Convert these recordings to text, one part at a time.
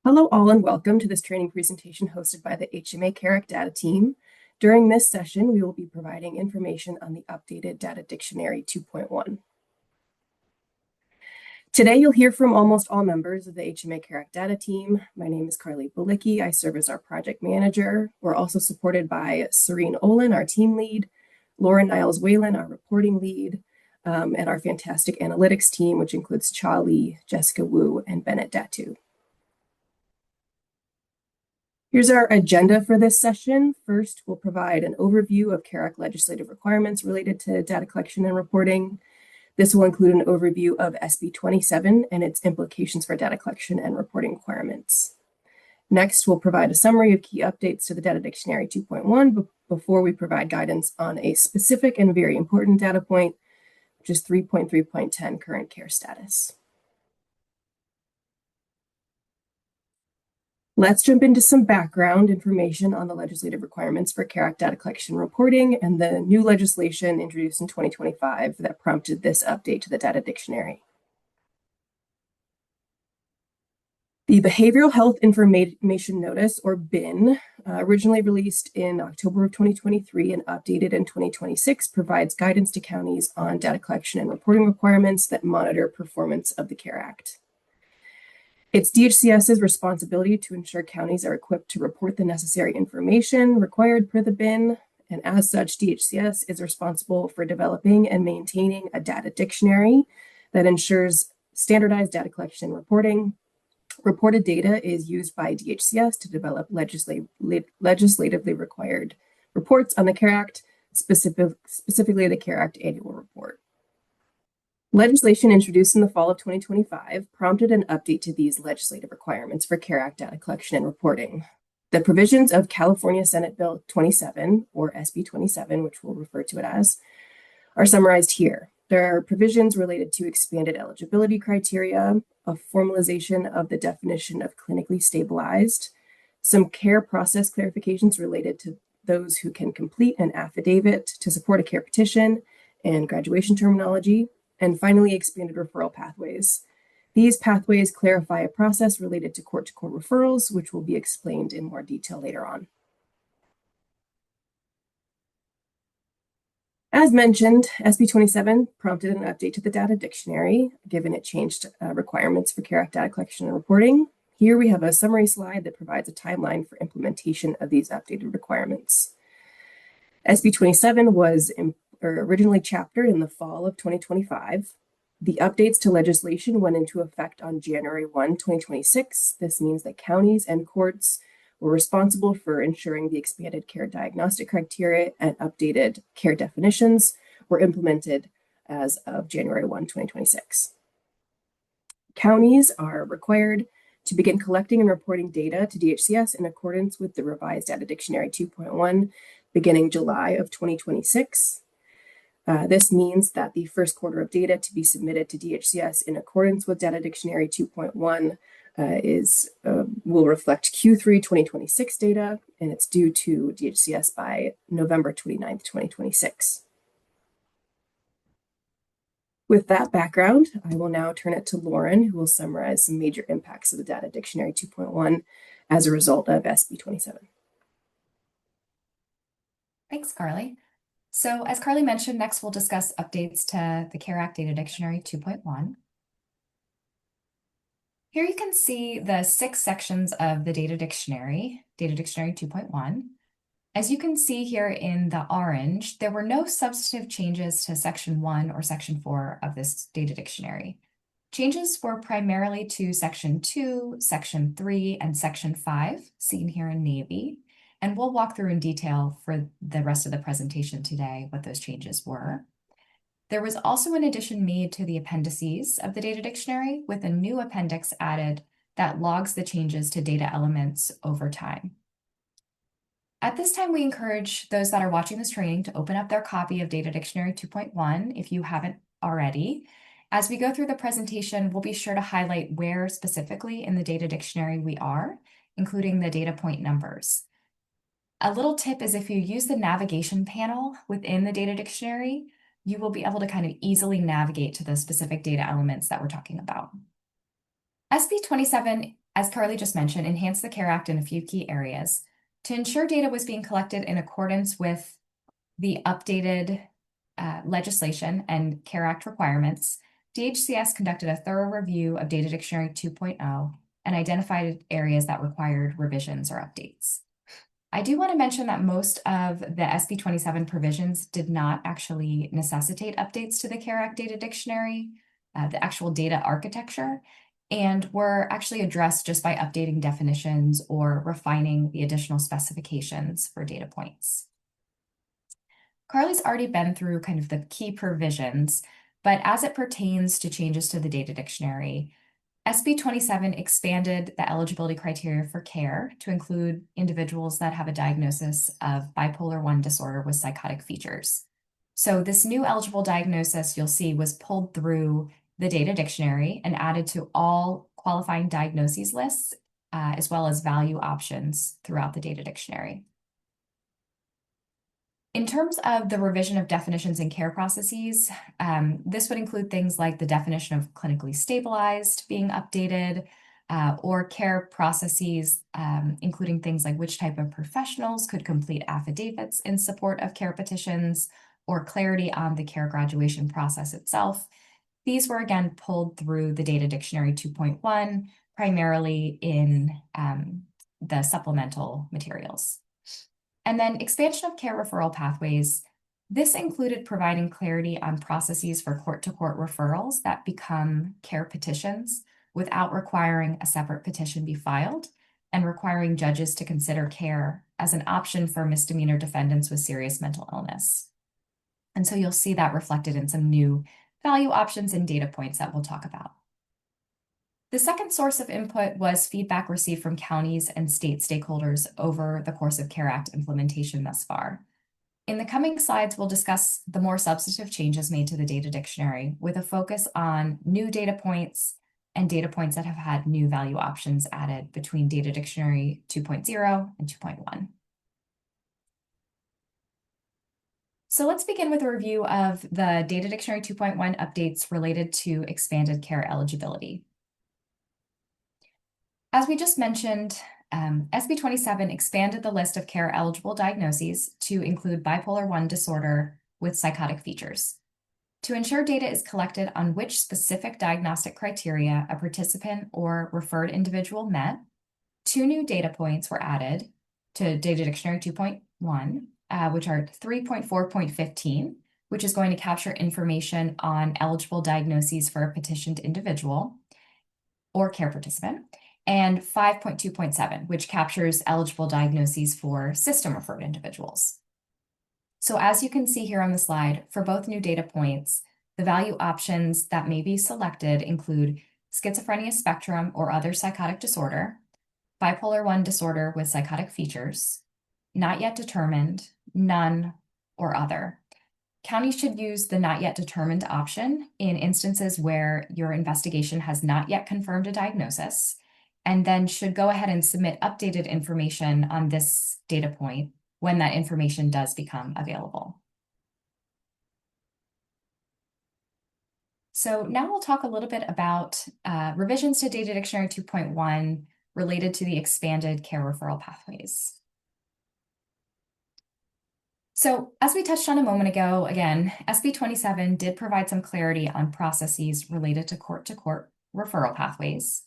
Hello all and welcome to this training presentation hosted by the HMA CARE Act data team. During this session, we will be providing information on the updated Data Dictionary 2.1. Today, you'll hear from almost all members of the HMA CARE Act data team. My name is Carly Balicki. I serve as our project manager. We're also supported by Serene Olin, our team lead, Laura Niles-Whalen, our reporting lead, and our fantastic analytics team, which includes Cha Lee, Jessica Wu, and Bennett Datu. Here's our agenda for this session. First, we'll provide an overview of CARE Act legislative requirements related to data collection and reporting. This will include an overview of SB 27 and its implications for data collection and reporting requirements. Next, we'll provide a summary of key updates to the Data Dictionary 2.1 before we provide guidance on a specific and very important data point, which is 3.3.10 current care status. Let's jump into some background information on the legislative requirements for CARE Act data collection and reporting and the new legislation introduced in 2025 that prompted this update to the Data Dictionary. The Behavioral Health Information Notice, or BIN, originally released in October of 2023 and updated in 2026, provides guidance to counties on data collection and reporting requirements that monitor performance of the CARE Act. It's DHCS's responsibility to ensure counties are equipped to report the necessary information required per the BIN, and as such, DHCS is responsible for developing and maintaining a data dictionary that ensures standardized data collection and reporting. Reported data is used by DHCS to develop legislatively required reports on the CARE Act, specifically the CARE Act annual report. Legislation introduced in the fall of 2025 prompted an update to these legislative requirements for CARE Act data collection and reporting. The provisions of California Senate Bill 27, or SB 27, which we'll refer to it as, are summarized here. There are provisions related to expanded eligibility criteria, a formalization of the definition of clinically stabilized, some care process clarifications related to those who can complete an affidavit to support a care petition, and graduation terminology, and finally, expanded referral pathways. These pathways clarify a process related to court-to-court referrals, which will be explained in more detail later on. As mentioned, SB 27 prompted an update to the Data Dictionary, given it changed requirements for CARE Act data collection and reporting. Here we have a summary slide that provides a timeline for implementation of these updated requirements. SB 27 was originally chaptered in the fall of 2025. The updates to legislation went into effect on January 1, 2026. This means that counties and courts were responsible for ensuring the expanded care diagnostic criteria and updated care definitions were implemented as of January 1, 2026. Counties are required to begin collecting and reporting data to DHCS in accordance with the revised Data Dictionary 2.1 beginning July of 2026. This means that the first quarter of data to be submitted to DHCS in accordance with Data Dictionary 2.1 will reflect Q3 2026 data, and it's due to DHCS by November 29th, 2026. With that background, I will now turn it to Lauren, who will summarize some major impacts of the Data Dictionary 2.1 as a result of SB 27. Thanks, Carly. So as Carly mentioned, next we'll discuss updates to the CARE Act Data Dictionary 2.1. Here you can see the 6 sections of the Data Dictionary 2.1. As you can see here in the orange, there were no substantive changes to Section 1 or Section 4 of this Data Dictionary. Changes were primarily to Section 2, Section 3, and Section 5, seen here in navy. And we'll walk through in detail for the rest of the presentation today what those changes were. There was also an addition made to the appendices of the Data Dictionary with a new appendix added that logs the changes to data elements over time. At this time, we encourage those that are watching this training to open up their copy of Data Dictionary 2.1 if you haven't already. As we go through the presentation, we'll be sure to highlight where specifically in the Data Dictionary we are, including the data point numbers. A little tip is if you use the navigation panel within the Data Dictionary, you will be able to kind of easily navigate to the specific data elements that we're talking about. SB 27 as Carly just mentioned, enhanced the CARE Act in a few key areas. To ensure data was being collected in accordance with the updated legislation and CARE Act requirements, DHCS conducted a thorough review of Data Dictionary 2.0 and identified areas that required revisions or updates. I do want to mention that most of the SB 27 provisions did not actually necessitate updates to the CARE Act Data Dictionary, the actual data architecture, and were actually addressed just by updating definitions or refining the additional specifications for data points. Carly's already been through kind of the key provisions, but as it pertains to changes to the data dictionary, SB 27 expanded the eligibility criteria for CARE to include individuals that have a diagnosis of bipolar 1 disorder with psychotic features. So this new eligible diagnosis you'll see was pulled through the data dictionary and added to all qualifying diagnoses lists, as well as value options throughout the data dictionary. In terms of the revision of definitions and care processes, this would include things like the definition of clinically stabilized being updated, or care processes, including things like which type of professionals could complete affidavits in support of care petitions, or clarity on the care graduation process itself. These were again pulled through the Data Dictionary 2.1, primarily in the supplemental materials. And then expansion of care referral pathways. This included providing clarity on processes for court-to-court referrals that become care petitions without requiring a separate petition be filed, and requiring judges to consider care as an option for misdemeanor defendants with serious mental illness. And so you'll see that reflected in some new value options and data points that we'll talk about. The second source of input was feedback received from counties and state stakeholders over the course of CARE Act implementation thus far. In the coming slides, we'll discuss the more substantive changes made to the data dictionary with a focus on new data points and data points that have had new value options added between Data Dictionary 2.0 and 2.1. So let's begin with a review of the Data Dictionary 2.1 updates related to expanded care eligibility. As we just mentioned, SB 27 expanded the list of care-eligible diagnoses to include bipolar 1 disorder with psychotic features. To ensure data is collected on which specific diagnostic criteria a participant or referred individual met, 2 new data points were added to Data Dictionary 2.1, which are 3.4.15, which is going to capture information on eligible diagnoses for a petitioned individual or care participant, and 5.2.7, which captures eligible diagnoses for system-referred individuals. So as you can see here on the slide, for both new data points, the value options that may be selected include schizophrenia spectrum or other psychotic disorder, bipolar 1 disorder with psychotic features, not yet determined, none, or other. Counties should use the not yet determined option in instances where your investigation has not yet confirmed a diagnosis, and then should go ahead and submit updated information on this data point when that information does become available. So now we'll talk a little bit about revisions to Data Dictionary 2.1 related to the expanded care referral pathways. So as we touched on a moment ago, again, SB 27 did provide some clarity on processes related to court-to-court referral pathways.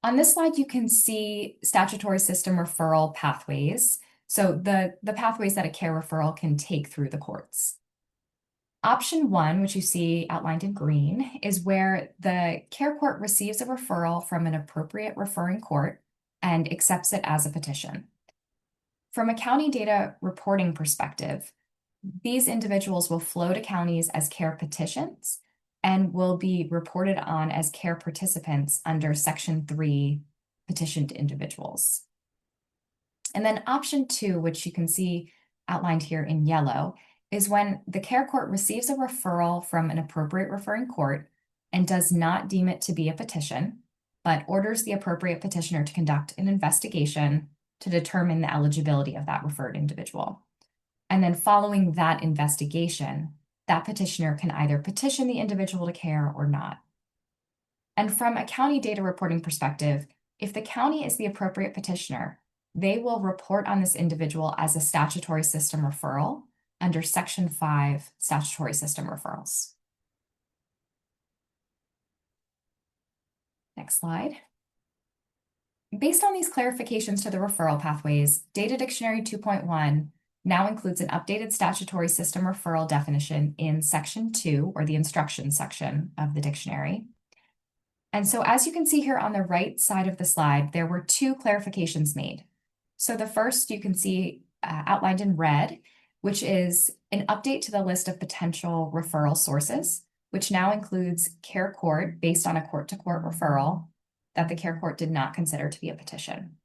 On this slide, you can see statutory system referral pathways, so the pathways that a care referral can take through the courts. Option 1, which you see outlined in green, is where the care court receives a referral from an appropriate referring court and accepts it as a petition. From a county data reporting perspective, these individuals will flow to counties as care petitions and will be reported on as care participants under Section 3 petitioned individuals. And then option 2, which you can see outlined here in yellow, is when the care court receives a referral from an appropriate referring court and does not deem it to be a petition, but orders the appropriate petitioner to conduct an investigation to determine the eligibility of that referred individual. And then following that investigation, that petitioner can either petition the individual to care or not. And from a county data reporting perspective, if the county is the appropriate petitioner, they will report on this individual as a statutory system referral under Section 5 statutory system referrals. Next slide. Based on these clarifications to the referral pathways, Data Dictionary 2.1 now includes an updated statutory system referral definition in Section 2, or the instructions section of the dictionary. And so as you can see here on the right side of the slide, there were two clarifications made. So the first you can see outlined in red, which is an update to the list of potential referral sources, which now includes care court based on a court-to-court referral that the care court did not consider to be a petition.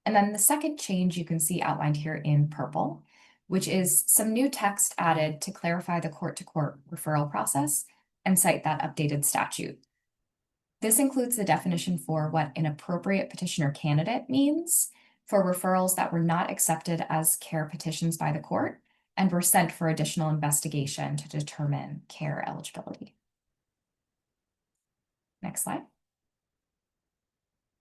And then the second change you can see outlined here in purple, which is some new text added to clarify the court-to-court referral process and cite that updated statute. This includes the definition for what an appropriate petitioner candidate means for referrals that were not accepted as care petitions by the court and were sent for additional investigation to determine care eligibility. Next slide.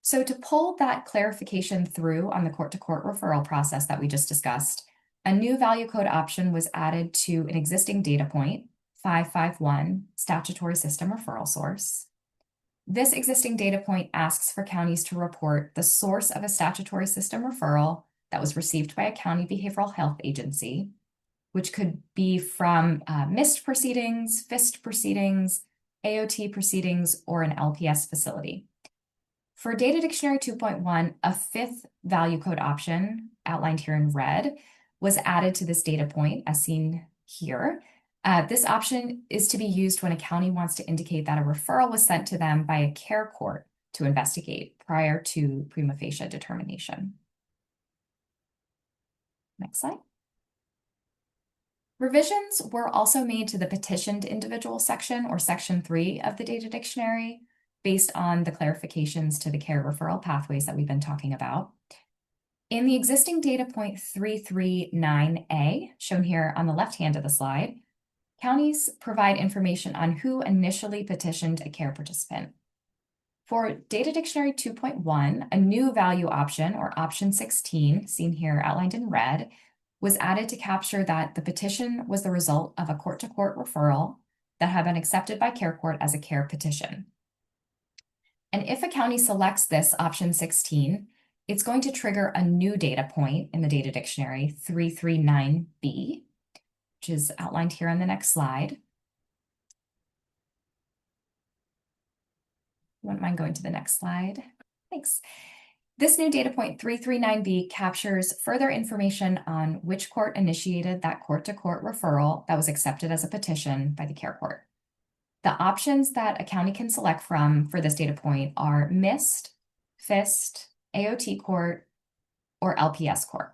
So to pull that clarification through on the court-to-court referral process that we just discussed, a new value code option was added to an existing data point, 551, statutory system referral source. This existing data point asks for counties to report the source of a statutory system referral that was received by a county behavioral health agency, which could be from MIST proceedings, FIST proceedings, AOT proceedings, or an LPS facility. For Data Dictionary 2.1, a fifth value code option, outlined here in red, was added to this data point as seen here. This option is to be used when a county wants to indicate that a referral was sent to them by a care court to investigate prior to prima facie determination. Next slide. Revisions were also made to the petitioned individual section, or Section 3 of the Data Dictionary, based on the clarifications to the care referral pathways that we've been talking about. In the existing data point 339A, shown here on the left hand of the slide, counties provide information on who initially petitioned a care participant. For Data Dictionary 2.1, a new value option, or option 16, seen here outlined in red, was added to capture that the petition was the result of a court-to-court referral that had been accepted by care court as a care petition. And if a county selects this option 16, it's going to trigger a new data point in the Data Dictionary, 339B, which is outlined here on the next slide. Wouldn't mind going to the next slide. Thanks. This new data point, 339B, captures further information on which court initiated that court-to-court referral that was accepted as a petition by the care court. The options that a county can select from for this data point are MIST, FIST, AOT court, or LPS court.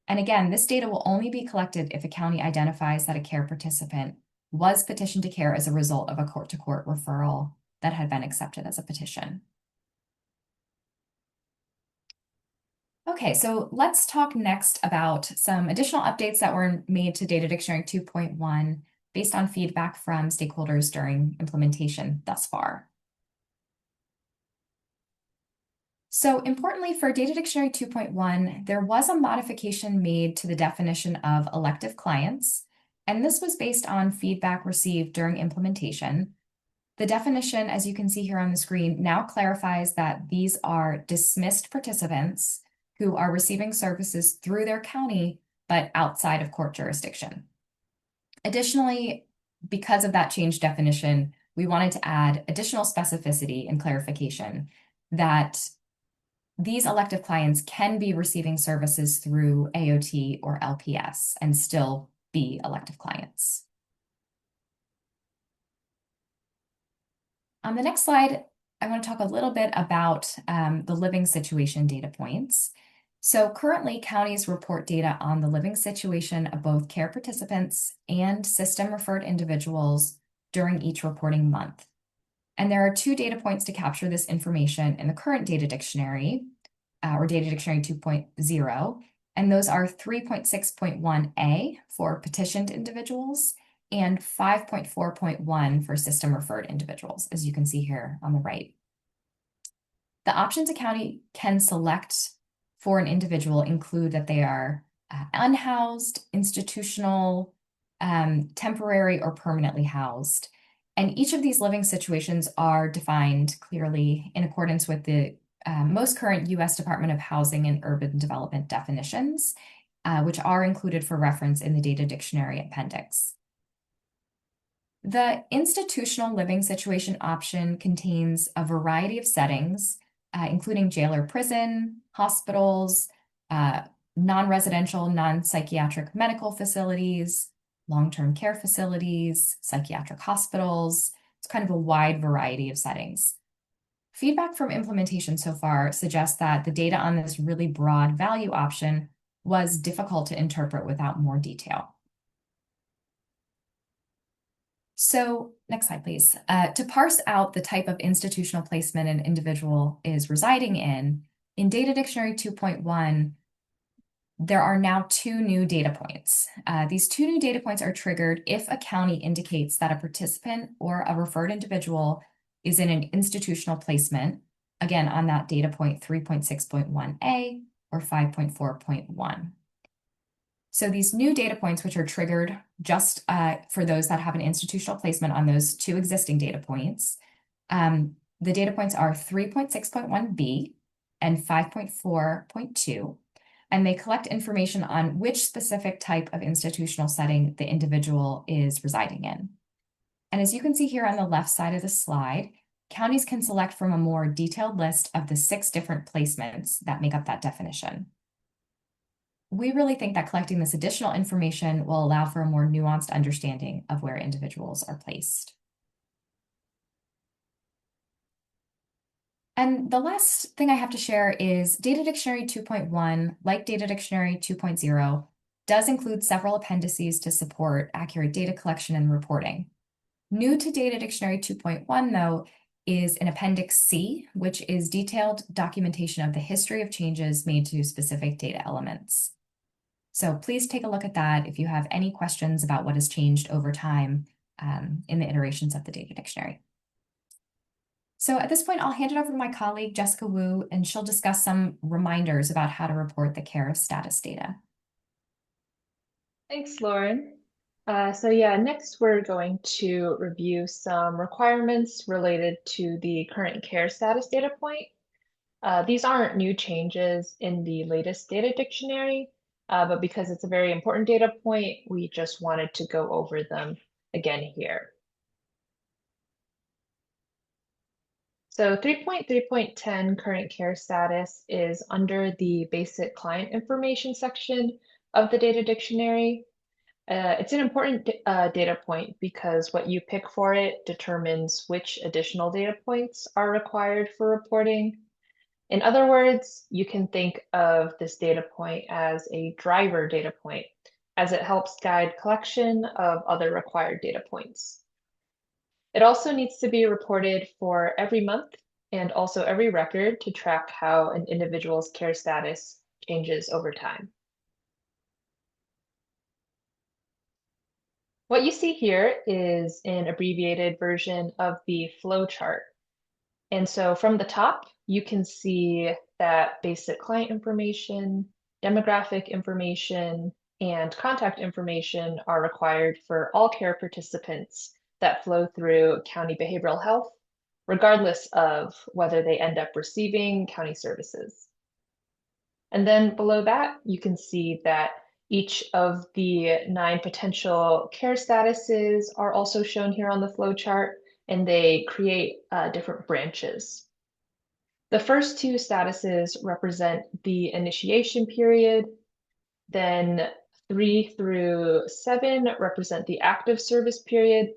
And again, this data will only be collected if a county identifies that a care participant was petitioned to care as a result of a court-to-court referral that had been accepted as a petition. Okay, so let's talk next about some additional updates that were made to Data Dictionary 2.1 based on feedback from stakeholders during implementation thus far. So importantly, for Data Dictionary 2.1, there was a modification made to the definition of elective clients, and this was based on feedback received during implementation. The definition, as you can see here on the screen, now clarifies that these are dismissed participants who are receiving services through their county, but outside of court jurisdiction. Additionally, because of that changed definition, we wanted to add additional specificity and clarification that these elective clients can be receiving services through AOT or LPS and still be elective clients. On the next slide, I want to talk a little bit about the living situation data points. So currently, counties report data on the living situation of both care participants and system-referred individuals during each reporting month. And there are two data points to capture this information in the current Data Dictionary, or Data Dictionary 2.0, and those are 3.6.1a for petitioned individuals and 5.4.1 for system-referred individuals, as you can see here on the right. The options a county can select for an individual include that they are unhoused, institutional, temporary, or permanently housed. And each of these living situations are defined clearly in accordance with the most current U.S. Department of Housing and Urban Development definitions, which are included for reference in the Data Dictionary appendix. The institutional living situation option contains a variety of settings, including jail or prison, hospitals, non-residential, non-psychiatric medical facilities, long-term care facilities, psychiatric hospitals. It's kind of a wide variety of settings. Feedback from implementation so far suggests that the data on this really broad value option was difficult to interpret without more detail. So next slide, please. To parse out the type of institutional placement an individual is residing in Data Dictionary 2.1, there are now two new data points. These two new data points are triggered if a county indicates that a participant or a referred individual is in an institutional placement, again, on that data point 3.6.1a or 5.4.1. So these new data points, which are triggered just for those that have an institutional placement on those two existing data points, the data points are 3.6.1b and 5.4.2, and they collect information on which specific type of institutional setting the individual is residing in. And as you can see here on the left side of the slide, counties can select from a more detailed list of the 6 different placements that make up that definition. We really think that collecting this additional information will allow for a more nuanced understanding of where individuals are placed. And the last thing I have to share is Data Dictionary 2.1, like Data Dictionary 2.0, does include several appendices to support accurate data collection and reporting. New to Data Dictionary 2.1, though, is an Appendix C, which is detailed documentation of the history of changes made to specific data elements. So please take a look at that if you have any questions about what has changed over time in the iterations of the Data Dictionary. So at this point, I'll hand it over to my colleague, Jessica Wu, and she'll discuss some reminders about how to report the CARE status data. Thanks, Lauren. Next we're going to review some requirements related to the current CARE status data point. These aren't new changes in the latest data dictionary, but because it's a very important data point, we just wanted to go over them again here. So 3.3.10 current CARE status is under the basic client information section of the data dictionary. It's an important data point because what you pick for it determines which additional data points are required for reporting. In other words, you can think of this data point as a driver data point, as it helps guide collection of other required data points. It also needs to be reported for every month and also every record to track how an individual's CARE status changes over time. What you see here is an abbreviated version of the flow chart. And so from the top, you can see that basic client information, demographic information, and contact information are required for all care participants that flow through county behavioral health, regardless of whether they end up receiving county services. And then below that, you can see that each of the 9 potential care statuses are also shown here on the flow chart, and they create different branches. The first 2 statuses represent the initiation period, then 3 through 7 represent the active service period,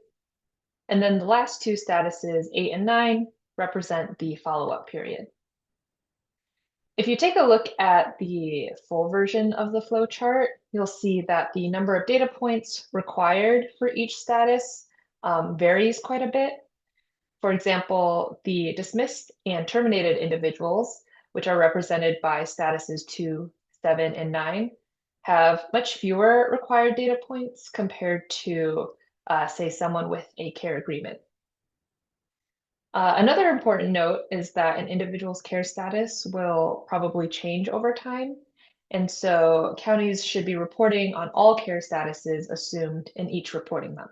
and then the last 2 statuses, 8 and 9, represent the follow-up period. If you take a look at the full version of the flow chart, you'll see that the number of data points required for each status varies quite a bit. For example, the dismissed and terminated individuals, which are represented by statuses 2, 7, and 9, have much fewer required data points compared to, say, someone with a care agreement. Another important note is that an individual's care status will probably change over time. And so counties should be reporting on all care statuses assumed in each reporting month.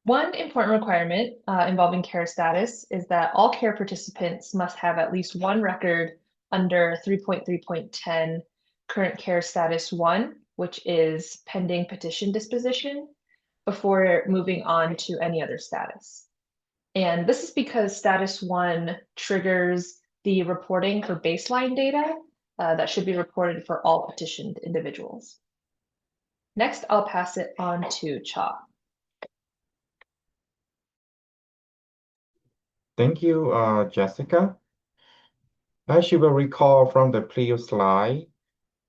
One important requirement involving care status is that all care participants must have at least one record under 3.3.10 current care status 1, which is pending petition disposition, before moving on to any other status. And this is because status 1 triggers the reporting for baseline data that should be reported for all petitioned individuals. Next, I'll pass it on to Cha. Thank you, Jessica. As you will recall from the previous slide,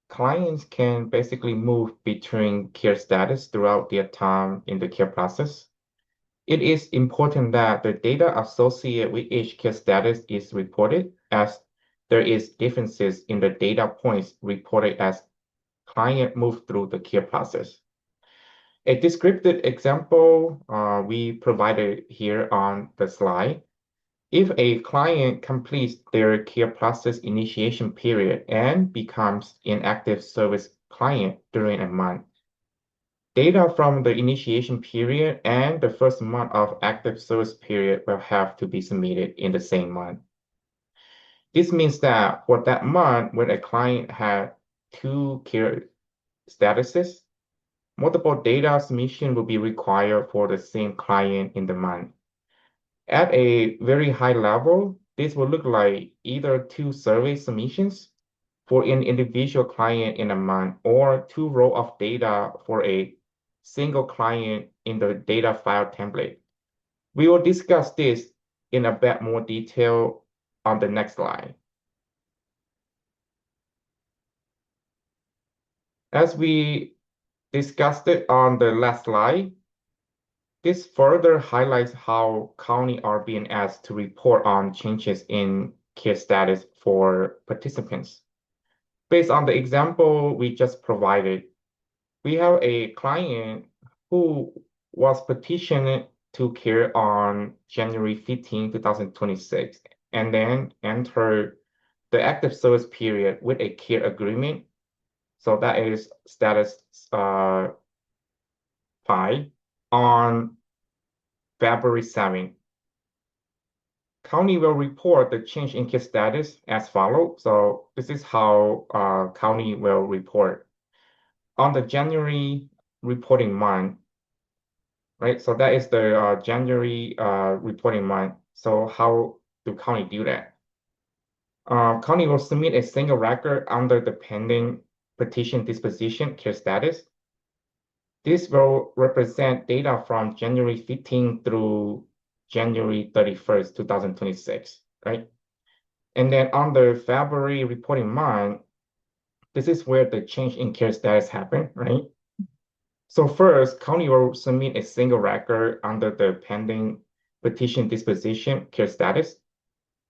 clients can basically move between care status throughout their time in the care process. It is important that the data associated with each care status is reported, as there is differences in the data points reported as client move through the care process. A descriptive example we provided here on the slide. If a client completes their care process initiation period and becomes an active service client during a month, data from the initiation period and the first month of active service period will have to be submitted in the same month. This means that for that month, when a client had two care statuses, multiple data submission will be required for the same client in the month. At a very high level, this will look like either two survey submissions for an individual client in a month or two rows of data for a single client in the data file template. We will discuss this in a bit more detail on the next slide. As we discussed it on the last slide, this further highlights how counties are being asked to report on changes in care status for participants. Based on the example we just provided, we have a client who was petitioned to care on January 15, 2026, and then entered the active service period with a care agreement. So that is status 5 on February 7. County will report the change in care status as follows. So this is how county will report. On the January reporting month, right? So that is the January reporting month. So how do county do that? County will submit a single record under the pending petition disposition care status. This will represent data from January 15 through January 31st, 2026, right? And then on the February reporting month, this is where the change in care status happened, right? So first, county will submit a single record under the pending petition disposition care status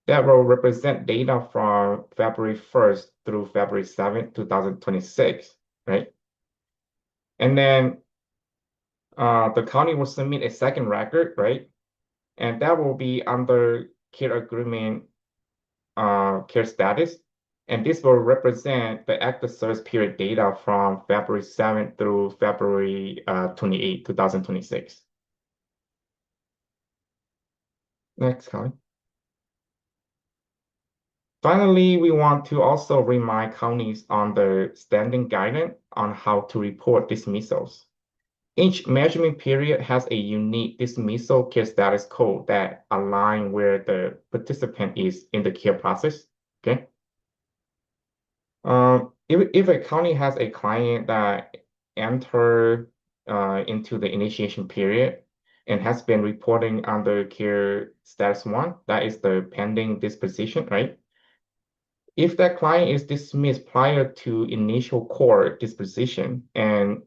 that will represent data from February 1st through February 7th, 2026, right? And then the county will submit a second record, right? And that will be under care agreement care status. And this will represent the active service period data from February 7th through February 28, 2026. Next, Colin. Finally, we want to also remind counties on the standing guidance on how to report dismissals. Each measurement period has a unique dismissal care status code that align where the participant is in the care process, okay? If a county has a client that enter into the initiation period and has been reporting under care status 1, that is the pending disposition, right? If that client is dismissed prior to initial court disposition and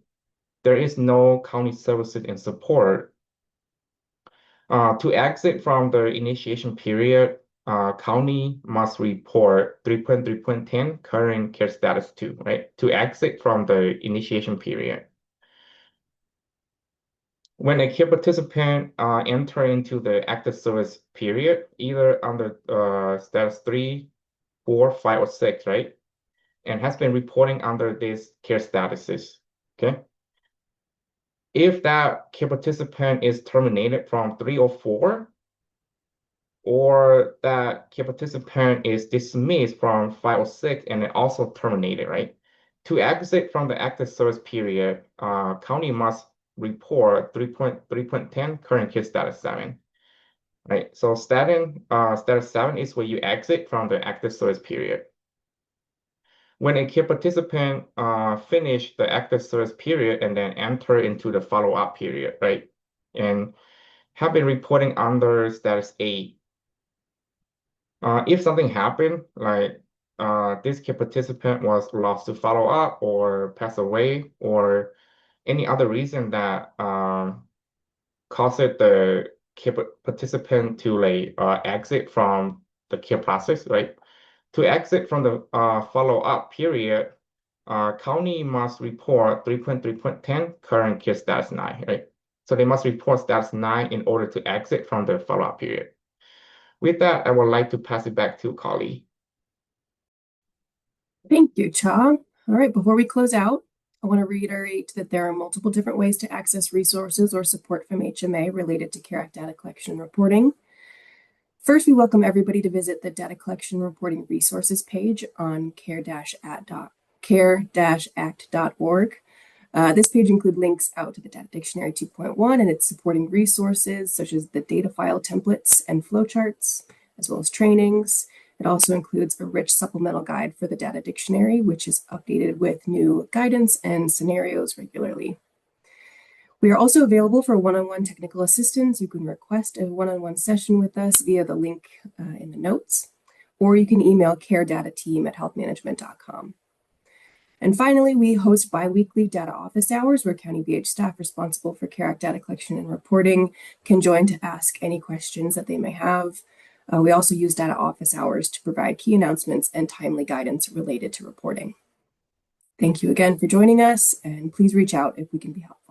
there is no county services and support, to exit from the initiation period, county must report 3.3.10 current care status 2, right? To exit from the initiation period. When a care participant enter into the active service period, either under status 3, 4, 5, or 6, right? And has been reporting under these care statuses, okay? If that care participant is terminated from 3 or 4, or that care participant is dismissed from 5 or 6 and then also terminated, right? To exit from the active service period, county must report 3.10 current care status 7, right? So status 7 is where you exit from the active service period. When a care participant finish the active service period and then enter into the follow-up period, right? And have been reporting under status 8. If something happened, like this care participant was lost to follow-up or passed away or any other reason that caused the care participant to like exit from the care process, right? To exit from the follow-up period, county must report 3.3.10 current care status 9, right? So they must report status 9 in order to exit from the follow-up period. With that, I would like to pass it back to Carly. Thank you, Cha. All right, before we close out, I want to reiterate that there are multiple different ways to access resources or support from HMA related to CARE Act data collection and reporting. First, we welcome everybody to visit the Data Collection Reporting Resources page on care-act.org. This page includes links out to the Data Dictionary 2.1 and its supporting resources, such as the data file templates and flowcharts, as well as trainings. It also includes a rich supplemental guide for the Data Dictionary, which is updated with new guidance and scenarios regularly. We are also available for one-on-one technical assistance. You can request a one-on-one session with us via the link in the notes, or you can email caredatateam@healthmanagement.com. And finally, we host bi-weekly data office hours where County BH staff responsible for CARE Act data collection and reporting can join to ask any questions that they may have. We also use data office hours to provide key announcements and timely guidance related to reporting. Thank you again for joining us, and please reach out if we can be helpful.